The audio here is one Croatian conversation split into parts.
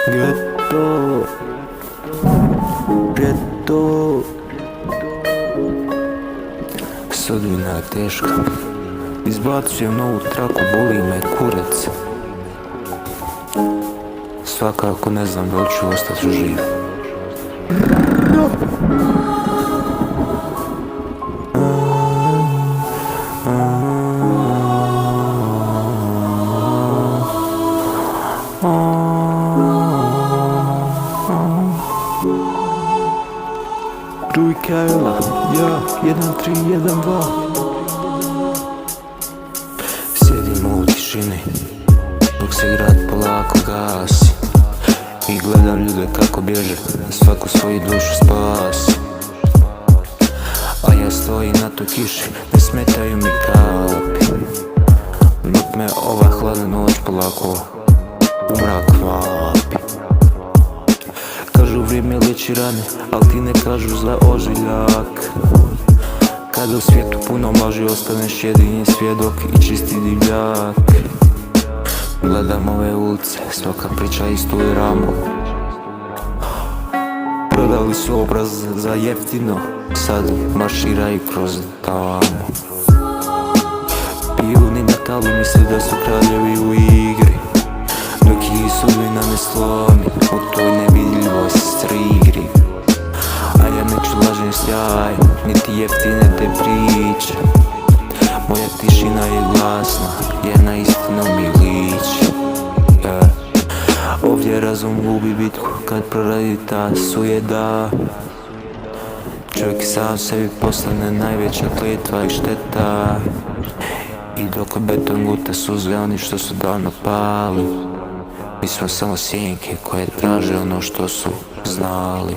Geto, geto. Sudbina je teška. Izbacujem novu traku, boli me kurac. Svakako ne znam da li ću ostati živ. Rui Kajla, ja, 1-3-1-2. Sjedimo u tišini, dok se grad polako gasi. I gledam ljude kako bježe, svaku svoju dušu spasi. A ja stojim na toj kiši, ne smetaju mi kapi. Dok me ova hladna noć polako u mrak vapi. Kažu vrijeme liječi rane, al ti ne kažu za ožiljak. Kada u svijetu puno laži, ostaneš jedini svjedok i čisti divljak. Gledam ove ulice, svaka priča istu i ramu. Prodali su obraz za jeftino, sad marširaju kroz tamo. Pijuni metalu misle da su kraljevi u igri, dok ih sudbina ne slomi u toj nevidljivoj strigri. A ja neću lažni sjaj, niti jeftine te priče. Moja tišina je glasna, jedna istinu mi liči. Ovdje razum gubi bitku kad proradi ta sujeda. Čovjek sam sebi postane najveća kletva i šteta. I dok beton guta suze oni što su davno pali. Mi smo samo sjenke koje traže ono što su znali.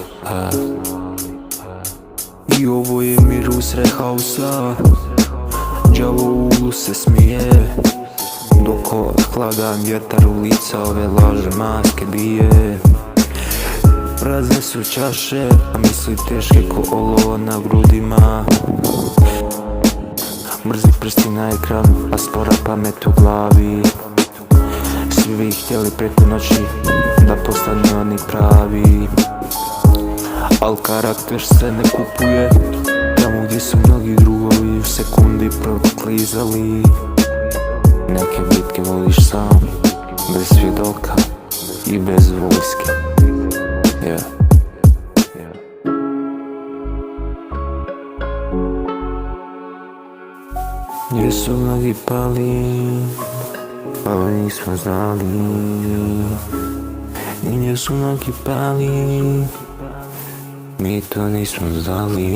I ovo je mir usred hausa. Đavo u uglu se smije, dok hladan vjetar u lica ove laže maske bije. Prazne su čaše, a misli teške ko olova na grudima. Brzi prsti na ekranu, a spora pamet u glavi. Svi bi htjeli preko noći da postane oni pravi. Al karakter se ne kupuje, tamo gdje su mnogi drugovi u sekundi proklizali. Neke bitke voliš sam, bez svjedoka i bez vojske. Gdje su mnogi pali, ali nismo znali. Gdje su mnogi pali, mi to nismo znali.